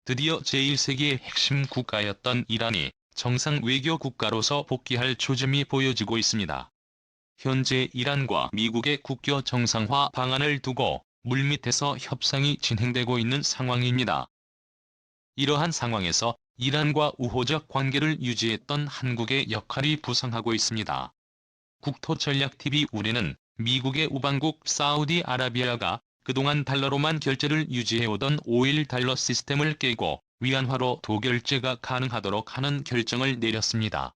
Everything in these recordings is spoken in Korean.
드디어 제1세기의 핵심 국가였던 이란이 정상 외교 국가로서 복귀할 조짐이 보여지고 있습니다. 현재 이란과 미국의 국교 정상화 방안을 두고 물밑에서 협상이 진행되고 있는 상황입니다. 이러한 상황에서 이란과 우호적 관계를 유지했던 한국의 역할이 부상하고 있습니다. 국토전략TV 우리는 미국의 우방국 사우디아라비아가 그동안 달러로만 결제를 유지해오던 5.1달러 시스템을 깨고 위안화로 도결제가 가능하도록 하는 결정을 내렸습니다.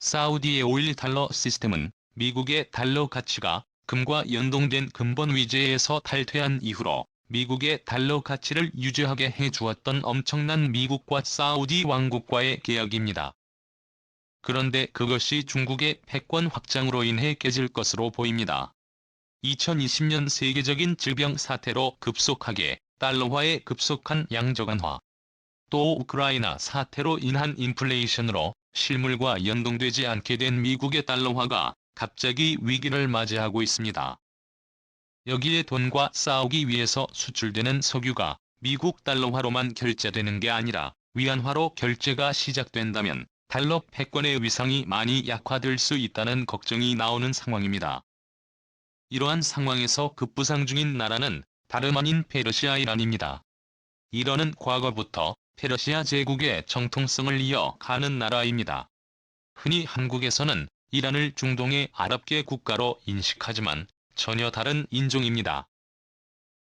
사우디의 5.1달러 시스템은 미국의 달러 가치가 금과 연동된 근본 위제에서 탈퇴한 이후로 미국의 달러 가치를 유지하게 해주었던 엄청난 미국과 사우디 왕국과의 계약입니다. 그런데 그것이 중국의 패권 확장으로 인해 깨질 것으로 보입니다. 2020년 세계적인 질병 사태로 급속하게 달러화의 급속한 양적 완화, 또 우크라이나 사태로 인한 인플레이션으로 실물과 연동되지 않게 된 미국의 달러화가 갑자기 위기를 맞이하고 있습니다. 여기에 돈과 싸우기 위해서 수출되는 석유가 미국 달러화로만 결제되는 게 아니라 위안화로 결제가 시작된다면 달러 패권의 위상이 많이 약화될 수 있다는 걱정이 나오는 상황입니다. 이러한 상황에서 급부상 중인 나라는 다름 아닌 페르시아 이란입니다. 이란은 과거부터 페르시아 제국의 정통성을 이어가는 나라입니다. 흔히 한국에서는 이란을 중동의 아랍계 국가로 인식하지만 전혀 다른 인종입니다.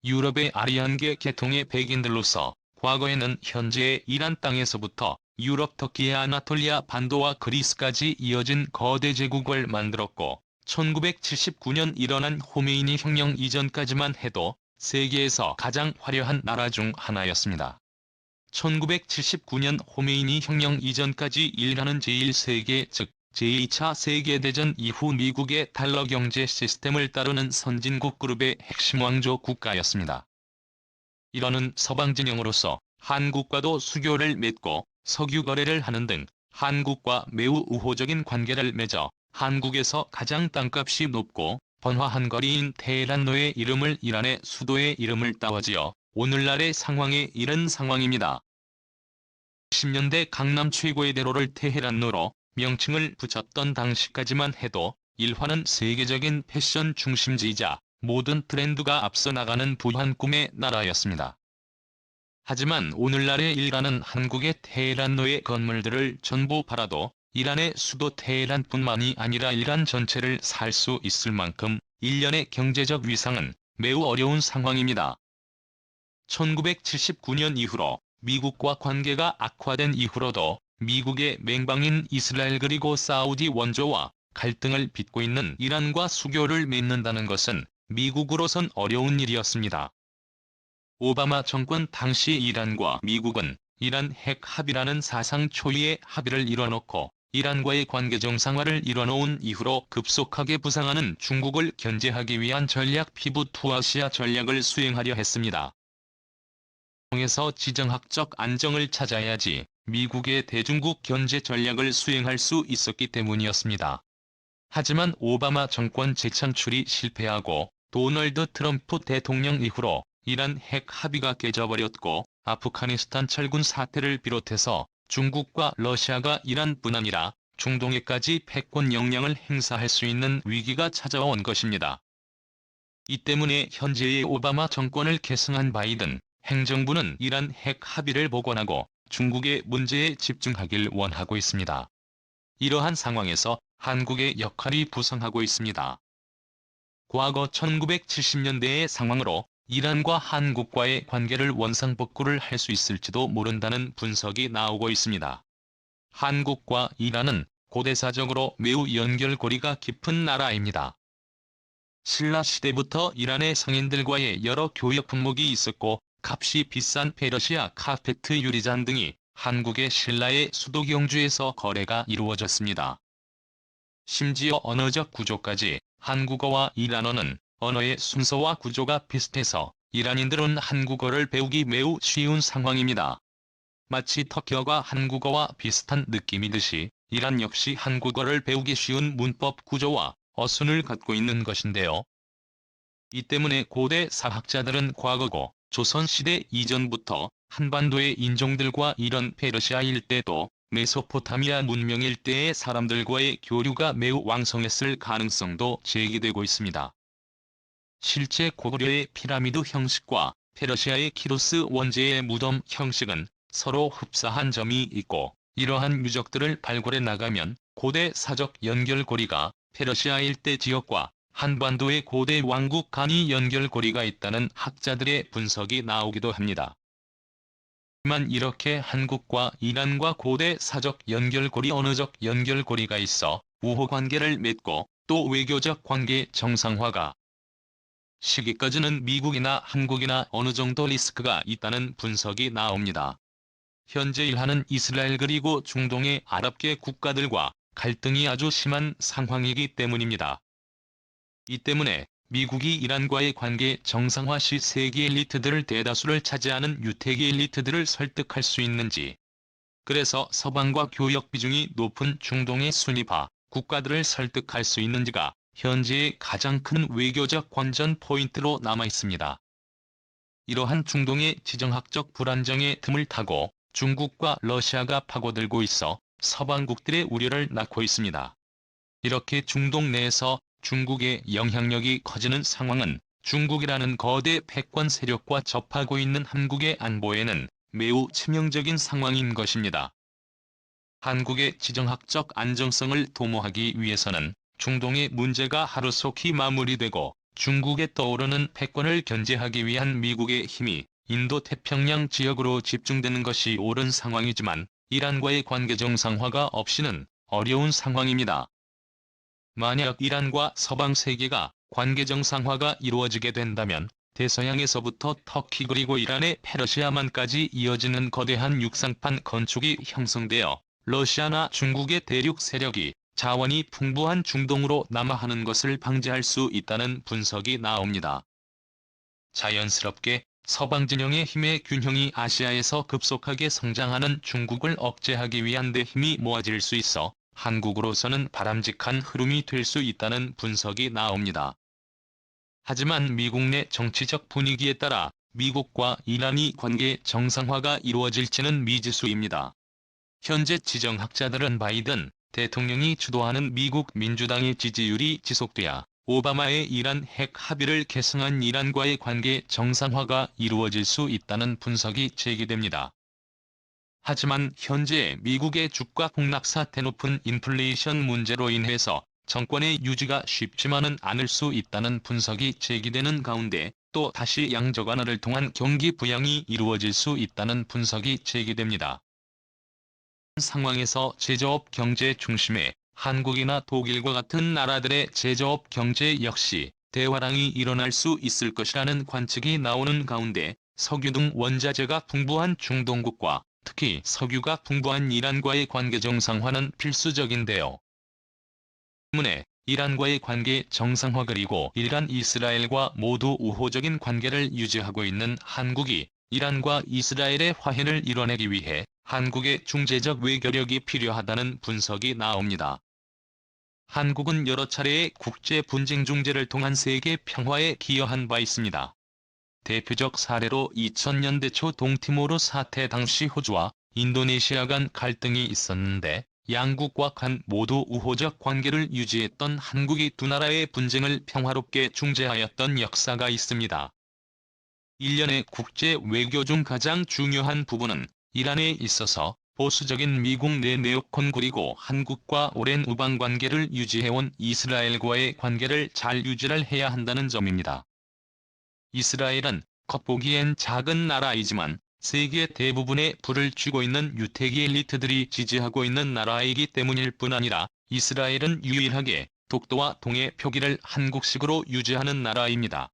유럽의 아리안계 계통의 백인들로서 과거에는 현재의 이란 땅에서부터 유럽 터키의 아나톨리아 반도와 그리스까지 이어진 거대 제국을 만들었고 1979년 일어난 호메이니 혁명 이전까지만 해도 세계에서 가장 화려한 나라 중 하나였습니다. 1979년 호메이니 혁명 이전까지 이란은 제1세계 즉 제2차 세계대전 이후 미국의 달러 경제 시스템을 따르는 선진국 그룹의 핵심 왕조 국가였습니다. 이란은 서방 진영으로서 한국과도 수교를 맺고 석유 거래를 하는 등 한국과 매우 우호적인 관계를 맺어 한국에서 가장 땅값이 높고 번화한 거리인 테헤란로의 이름을 이란의 수도의 이름을 따와지어 오늘날의 상황에 이른 상황입니다. 10년대 강남 최고의 대로를 테헤란로로 명칭을 붙였던 당시까지만 해도 일화는 세계적인 패션 중심지이자 모든 트렌드가 앞서 나가는 부유한 꿈의 나라였습니다. 하지만 오늘날의 이란은 한국의 테헤란로의 건물들을 전부 팔아도 이란의 수도 테헤란뿐만이 아니라 이란 전체를 살 수 있을 만큼 일련의 경제적 위상은 매우 어려운 상황입니다. 1979년 이후로 미국과 관계가 악화된 이후로도 미국의 맹방인 이스라엘 그리고 사우디 원조와 갈등을 빚고 있는 이란과 수교를 맺는다는 것은 미국으로선 어려운 일이었습니다. 오바마 정권 당시 이란과 미국은 이란 핵 합의라는 사상 초유의 합의를 이뤄놓고 이란과의 관계 정상화를 이뤄놓은 이후로 급속하게 부상하는 중국을 견제하기 위한 전략 피벗 투아시아 전략을 수행하려 했습니다. 통해서 지정학적 안정을 찾아야지 미국의 대중국 견제 전략을 수행할 수 있었기 때문이었습니다. 하지만 오바마 정권 재창출이 실패하고 도널드 트럼프 대통령 이후로 이란 핵 합의가 깨져버렸고 아프가니스탄 철군 사태를 비롯해서 중국과 러시아가 이란뿐 아니라 중동에까지 패권 역량을 행사할 수 있는 위기가 찾아온 것입니다. 이 때문에 현재의 오바마 정권을 계승한 바이든 행정부는 이란 핵 합의를 복원하고 중국의 문제에 집중하길 원하고 있습니다. 이러한 상황에서 한국의 역할이 부상하고 있습니다. 과거 1970년대의 상황으로 이란과 한국과의 관계를 원상복구를 할 수 있을지도 모른다는 분석이 나오고 있습니다. 한국과 이란은 고대사적으로 매우 연결고리가 깊은 나라입니다. 신라 시대부터 이란의 성인들과의 여러 교역 품목이 있었고 값이 비싼 페르시아 카페트 유리잔 등이 한국의 신라의 수도 경주에서 거래가 이루어졌습니다. 심지어 언어적 구조까지 한국어와 이란어는 언어의 순서와 구조가 비슷해서 이란인들은 한국어를 배우기 매우 쉬운 상황입니다. 마치 터키어가 한국어와 비슷한 느낌이듯이 이란 역시 한국어를 배우기 쉬운 문법 구조와 어순을 갖고 있는 것인데요. 이 때문에 고대 사학자들은 과거고 조선시대 이전부터 한반도의 인종들과 이런 페르시아 일대도 메소포타미아 문명 일대의 사람들과의 교류가 매우 왕성했을 가능성도 제기되고 있습니다. 실제 고구려의 피라미드 형식과 페르시아의 키로스 원제의 무덤 형식은 서로 흡사한 점이 있고, 이러한 유적들을 발굴해 나가면 고대 사적 연결고리가 페르시아 일대 지역과 한반도의 고대 왕국 간이 연결고리가 있다는 학자들의 분석이 나오기도 합니다. 하지만 이렇게 한국과 이란과 고대 사적 연결고리 언어적 연결고리가 있어 우호관계를 맺고 또 외교적 관계 정상화가 시기까지는 미국이나 한국이나 어느 정도 리스크가 있다는 분석이 나옵니다. 현재 이란은 이스라엘 그리고 중동의 아랍계 국가들과 갈등이 아주 심한 상황이기 때문입니다. 이 때문에 미국이 이란과의 관계 정상화 시 세계 엘리트들을 대다수를 차지하는 유태계 엘리트들을 설득할 수 있는지, 그래서 서방과 교역 비중이 높은 중동의 순위파 국가들을 설득할 수 있는지가 현재의 가장 큰 외교적 관전 포인트로 남아 있습니다. 이러한 중동의 지정학적 불안정의 틈을 타고 중국과 러시아가 파고들고 있어 서방국들의 우려를 낳고 있습니다. 이렇게 중동 내에서 중국의 영향력이 커지는 상황은 중국이라는 거대 패권 세력과 접하고 있는 한국의 안보에는 매우 치명적인 상황인 것입니다. 한국의 지정학적 안정성을 도모하기 위해서는 중동의 문제가 하루속히 마무리되고 중국에 떠오르는 패권을 견제하기 위한 미국의 힘이 인도-태평양 지역으로 집중되는 것이 옳은 상황이지만 이란과의 관계 정상화가 없이는 어려운 상황입니다. 만약 이란과 서방 세계가 관계 정상화가 이루어지게 된다면 대서양에서부터 터키 그리고 이란의 페르시아만까지 이어지는 거대한 육상판 건축이 형성되어 러시아나 중국의 대륙 세력이 자원이 풍부한 중동으로 남하하는 것을 방지할 수 있다는 분석이 나옵니다. 자연스럽게 서방 진영의 힘의 균형이 아시아에서 급속하게 성장하는 중국을 억제하기 위한 데 힘이 모아질 수 있어 한국으로서는 바람직한 흐름이 될 수 있다는 분석이 나옵니다. 하지만 미국 내 정치적 분위기에 따라 미국과 이란이 관계 정상화가 이루어질지는 미지수입니다. 현재 지정학자들은 바이든 대통령이 주도하는 미국 민주당의 지지율이 지속돼야 오바마의 이란 핵 합의를 계승한 이란과의 관계 정상화가 이루어질 수 있다는 분석이 제기됩니다. 하지만 현재 미국의 주가 폭락 사태, 높은 인플레이션 문제로 인해서 정권의 유지가 쉽지만은 않을 수 있다는 분석이 제기되는 가운데 또 다시 양적 완화를 통한 경기 부양이 이루어질 수 있다는 분석이 제기됩니다. 상황에서 제조업 경제 중심의 한국이나 독일과 같은 나라들의 제조업 경제 역시 대화랑이 일어날 수 있을 것이라는 관측이 나오는 가운데 석유 등 원자재가 풍부한 중동국과 특히 석유가 풍부한 이란과의 관계 정상화는 필수적인데요. 때문에 이란과의 관계 정상화 그리고 이란 이스라엘과 모두 우호적인 관계를 유지하고 있는 한국이 이란과 이스라엘의 화해를 이뤄내기 위해 한국의 중재적 외교력이 필요하다는 분석이 나옵니다. 한국은 여러 차례의 국제 분쟁 중재를 통한 세계 평화에 기여한 바 있습니다. 대표적 사례로 2000년대 초 동티모르 사태 당시 호주와 인도네시아 간 갈등이 있었는데 양국과 간 모두 우호적 관계를 유지했던 한국이 두 나라의 분쟁을 평화롭게 중재하였던 역사가 있습니다. 일련의 국제 외교 중 가장 중요한 부분은 이란에 있어서 보수적인 미국 내 네오콘 그리고 한국과 오랜 우방관계를 유지해온 이스라엘과의 관계를 잘 유지를 해야 한다는 점입니다. 이스라엘은 겉보기엔 작은 나라이지만 세계 대부분의 불을 쥐고 있는 유태기 엘리트들이 지지하고 있는 나라이기 때문일 뿐 아니라 이스라엘은 유일하게 독도와 동해 표기를 한국식으로 유지하는 나라입니다.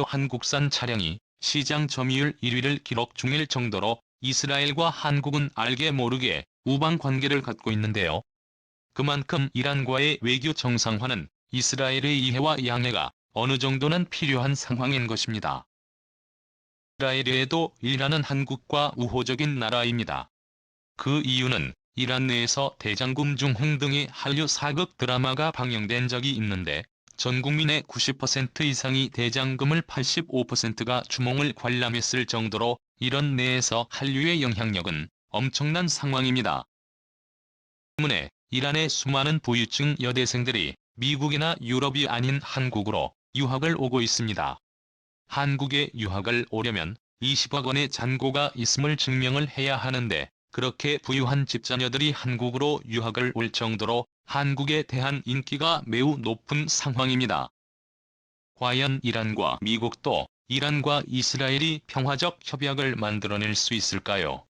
한국산 차량이 시장 점유율 1위를 기록 중일 정도로 이스라엘과 한국은 알게 모르게 우방 관계를 갖고 있는데요. 그만큼 이란과의 외교 정상화는 이스라엘의 이해와 양해가 어느 정도는 필요한 상황인 것입니다. 이스라엘에도 이란은 한국과 우호적인 나라입니다. 그 이유는 이란 내에서 대장금 중흥 등의 한류 사극 드라마가 방영된 적이 있는데 전 국민의 90% 이상이 대장금을 85%가 주몽을 관람했을 정도로 이런 내에서 한류의 영향력은 엄청난 상황입니다. 때문에 이란의 수많은 부유층 여대생들이 미국이나 유럽이 아닌 한국으로 유학을 오고 있습니다. 한국에 유학을 오려면 20억 원의 잔고가 있음을 증명을 해야 하는데 그렇게 부유한 집자녀들이 한국으로 유학을 올 정도로 한국에 대한 인기가 매우 높은 상황입니다. 과연 이란과 미국도 이란과 이스라엘이 평화적 협약을 만들어낼 수 있을까요?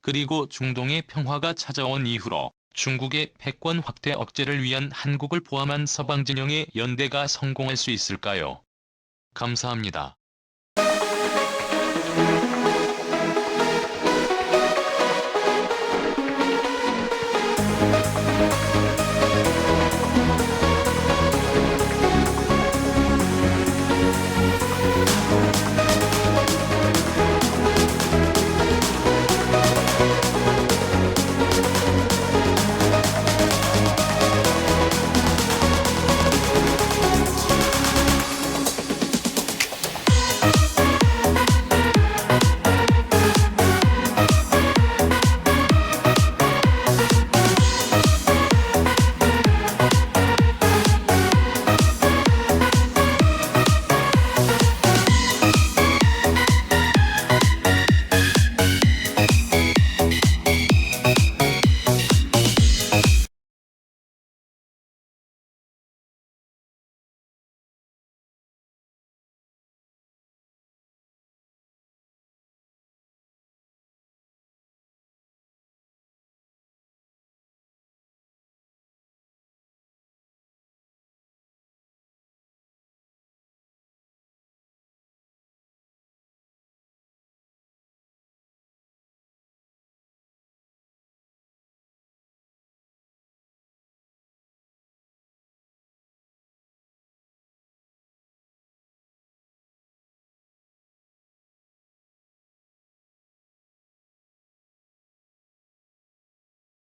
그리고 중동의 평화가 찾아온 이후로 중국의 패권 확대 억제를 위한 한국을 포함한 서방 진영의 연대가 성공할 수 있을까요? 감사합니다.